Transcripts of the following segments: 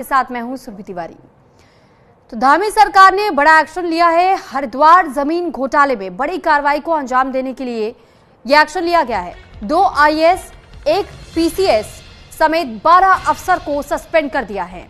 के साथ मैं हूं सुरभि तिवारी। तो धामी सरकार ने बड़ा एक्शन लिया है। हरिद्वार जमीन घोटाले में बड़ी कार्रवाई को अंजाम देने के लिए यह एक्शन लिया गया है। 2 आईएएस, 1 पीसीएस समेत 12 अफसर को सस्पेंड कर दिया है।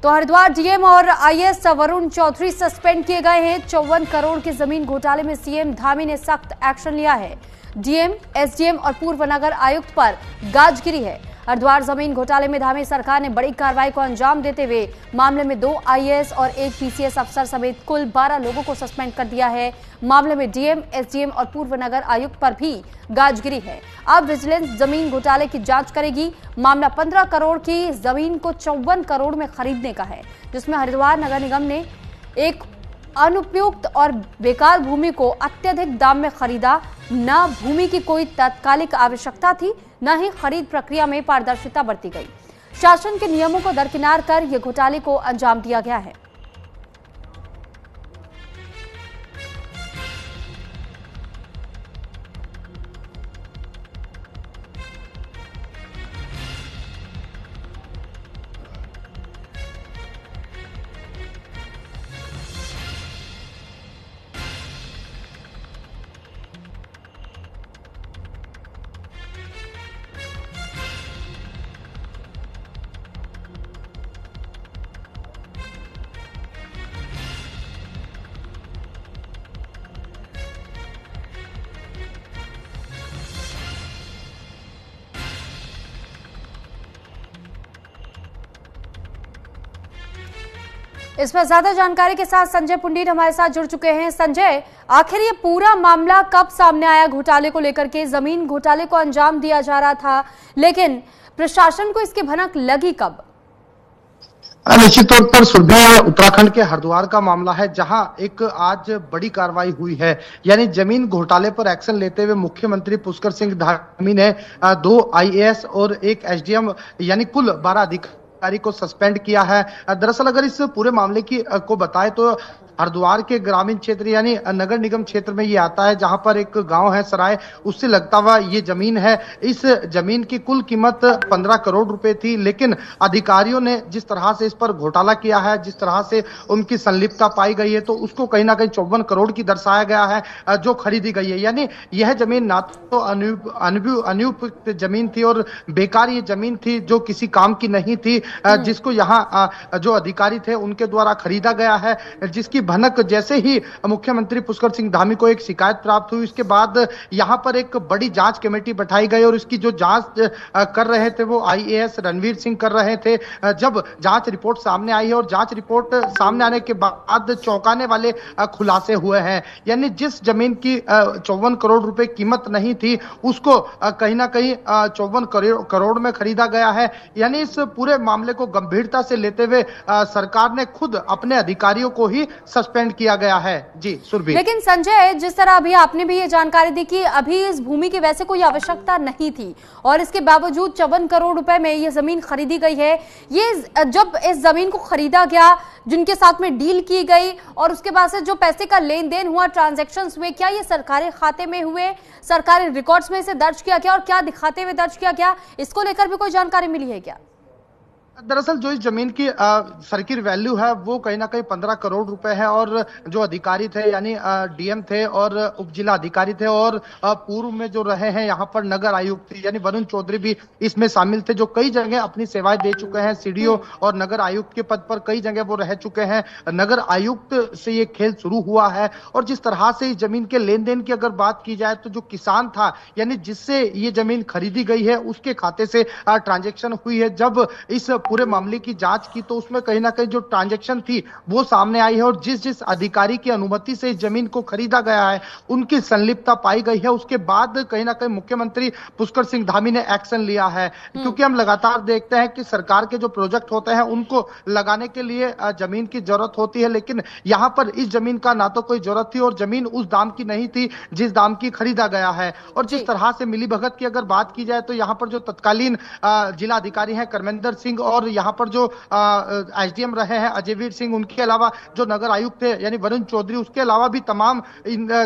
तो हरिद्वार डीएम और आईएएस वरुण चौधरी सस्पेंड किए गए हैं। 54 करोड़ के जमीन घोटाले में सीएम धामी ने सख्त एक्शन लिया है। डीएम, एसडीएम और पूर्व नगर आयुक्त पर गाज गिरी है। हरिद्वार जमीन घोटाले में धामी सरकार ने बड़ी कार्रवाई को अंजाम देते हुए मामले में 2 आईएएस और 1 पीसीएस अफसर समेत कुल 12 लोगों को सस्पेंड कर दिया है। मामले में डीएम, एसडीएम और पूर्व नगर आयुक्त पर भी गाज गिरी है। अब विजिलेंस जमीन घोटाले की जांच करेगी। मामला 15 करोड़ की जमीन को 54 करोड़ में खरीदने का है, जिसमें हरिद्वार नगर निगम ने एक अनुपयुक्त और बेकार भूमि को अत्यधिक दाम में खरीदा। न भूमि की कोई तात्कालिक आवश्यकता थी, न ही खरीद प्रक्रिया में पारदर्शिता बरती गई। शासन के नियमों को दरकिनार कर यह घोटाले को अंजाम दिया गया है। इस पर ज्यादा जानकारी के साथ संजय पुंडीर हमारे साथ जुड़ चुके हैं। संजय, आखिर ये पूरा मामला कब सामने आया? घोटाले को लेकर के, जमीन घोटाले को अंजाम दिया जा रहा था, लेकिन प्रशासन को इसकी भनक लगी कब? निश्चित तौर पर सुरभि, उत्तराखंड के हरिद्वार का मामला है, जहां एक आज बड़ी कार्रवाई हुई है। यानी जमीन घोटाले पर एक्शन लेते हुए मुख्यमंत्री पुष्कर सिंह धामी ने 2 आईएएस और 1 एसडीएम यानी कुल 12 अधिकारी को सस्पेंड किया है। दरअसल अगर इस पूरे मामले की को बताएं तो हरिद्वार के ग्रामीण क्षेत्र यानी नगर निगम क्षेत्र में ये आता है, जहां पर एक गांव है सराय, उससे लगता हुआ ये जमीन है। इस जमीन की कुल कीमत 15 करोड़ रुपए थी, लेकिन अधिकारियों ने जिस तरह से इस पर घोटाला किया है, जिस तरह से उनकी संलिप्तता पाई गई है, तो उसको कहीं ना कहीं 54 करोड़ की दर्शाया गया है जो खरीदी गई है। यानी यह जमीन ना तो अनुपयुक्त जमीन थी और बेकार ये जमीन थी जो किसी काम की नहीं थी, जिसको यहाँ जो अधिकारी थे उनके द्वारा खरीदा गया है, जिसकी भनक जैसे ही मुख्यमंत्री पुष्कर सिंह धामी को एक शिकायत प्राप्त हुई, उसके बाद यहां पर एक बड़ी जांच कमेटी बैठाई गई और इसकी जो जांच कर रहे थे वो आईएएस रणवीर सिंह कर रहे थे। जब जांच रिपोर्ट सामने आई है और जांच रिपोर्ट सामने आने के बाद चौंकाने वाले खुलासे हुए हैं। यानी जिस जमीन की 54 करोड़ रुपए कीमत नहीं थी, उसको कहीं ना कहीं 54 करोड़ में खरीदा गया है। यानी इस पूरे मामले को गंभीरता से लेते हुए सरकार ने खुद अपने अधिकारियों को ही सस्पेंड किया गया है। जी सुरभि। लेकिन संजय, जिस तरह अभी आपने भी ये जानकारी दी कि अभी इस भूमि की वैसे कोई आवश्यकता नहीं थी और इसके बावजूद 54 करोड़ रुपए में ये जमीन खरीदी गई है। ये जब इस जमीन को खरीदा गया, जिनके साथ में डील की गई और उसके बाद से जो पैसे का लेन देन हुआ, ट्रांजैक्शंस हुए, क्या ये सरकारी खाते में हुए, सरकारी रिकॉर्ड्स में इसे दर्ज किया गया और क्या दिखाते हुए दर्ज किया गया? इसको लेकर भी कोई जानकारी मिली है क्या? दरअसल जो इस जमीन की सर्किट वैल्यू है वो कहीं ना कहीं 15 करोड़ रुपए है और जो अधिकारी थे यानी डीएम थे और उप जिला अधिकारी थे और पूर्व में जो रहे हैं यहाँ पर नगर आयुक्त यानी वरुण चौधरी भी इसमें शामिल थे, जो कई जगह अपनी सेवाएं दे चुके हैं। सीडीओ और नगर आयुक्त के पद पर कई जगह वो रह चुके हैं। नगर आयुक्त से ये खेल शुरू हुआ है और जिस तरह से इस जमीन के लेन देन की अगर बात की जाए तो जो किसान था यानी जिससे ये जमीन खरीदी गई है उसके खाते से ट्रांजेक्शन हुई है। जब इस पूरे मामले की जांच की तो उसमें कहीं ना कहीं जो ट्रांजैक्शन थी वो सामने आई है और जिस जिस अधिकारी की अनुमति से इस जमीन को खरीदा गया है उनकी संलिप्तता पाई गई है। उसके बाद कहीं ना कहीं मुख्यमंत्री पुष्कर सिंह धामी ने एक्शन लिया है, क्योंकि हम लगातार देखते हैं कि सरकार के जो प्रोजेक्ट होते हैं उनको लगाने के लिए जमीन की जरूरत होती है, लेकिन यहाँ पर इस जमीन का ना तो कोई जरूरत थी और जमीन उस दाम की नहीं थी जिस दाम की खरीदा गया है। और जिस तरह से मिलीभगत की अगर बात की जाए तो यहाँ पर जो तत्कालीन जिला अधिकारी हैं कर्मेंद्र सिंह और और यहाँ पर जो एसडीएम रहे हैं अजयवीर सिंह, उनके अलावा जो नगर आयुक्त थे यानी वरुण चौधरी, उसके अलावा भी तमाम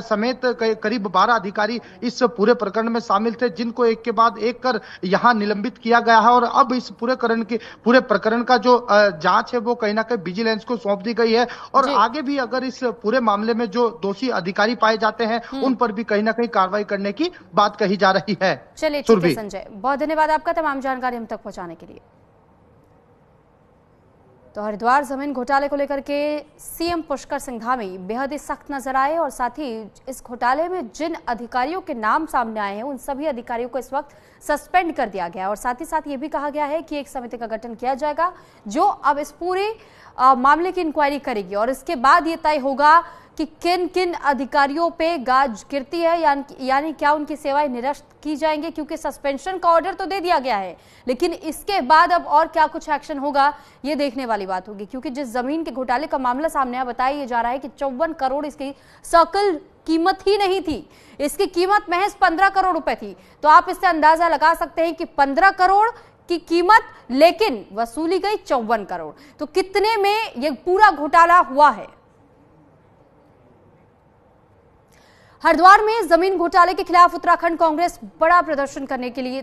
समेत करीब 12 अधिकारी इस पूरे प्रकरण में शामिल थे, जिनको एक के बाद एक कर यहाँ निलंबित किया गया है। और अब इस पूरे प्रकरण का जो जांच है वो कहीं ना कहीं विजिलेंस को सौंप दी गई है। और आगे भी अगर इस पूरे मामले में जो दोषी अधिकारी पाए जाते हैं उन पर भी कहीं ना कहीं कार्रवाई करने की बात कही जा रही है। चलिए ठीक है संजय, बहुत धन्यवाद आपका तमाम जानकारी हम तक पहुंचाने के लिए। तो हरिद्वार जमीन घोटाले को लेकर के सीएम पुष्कर सिंह धामी बेहद ही सख्त नजर आए और साथ ही इस घोटाले में जिन अधिकारियों के नाम सामने आए हैं उन सभी अधिकारियों को इस वक्त सस्पेंड कर दिया गया है और साथ ही साथ ये भी कहा गया है कि एक समिति का गठन किया जाएगा जो अब इस पूरे मामले की इंक्वायरी करेगी और इसके बाद ये तय होगा कि किन किन अधिकारियों पे गाज गिरती है यानी क्या उनकी सेवाएं निरस्त की जाएंगी, क्योंकि सस्पेंशन का ऑर्डर तो दे दिया गया है लेकिन इसके बाद अब और क्या कुछ एक्शन होगा ये देखने वाली बात होगी। क्योंकि जिस जमीन के घोटाले का मामला सामने आया, बताया जा रहा है कि 54 करोड़ इसकी सर्कल कीमत ही नहीं थी, इसकी कीमत महज 15 करोड़ रुपए थी। तो आप इससे अंदाजा लगा सकते हैं कि 15 करोड़ की कीमत लेकिन वसूली गई 54 करोड़। तो कितने में यह पूरा घोटाला हुआ है। हरिद्वार में जमीन घोटाले के खिलाफ उत्तराखंड कांग्रेस बड़ा प्रदर्शन करने के लिए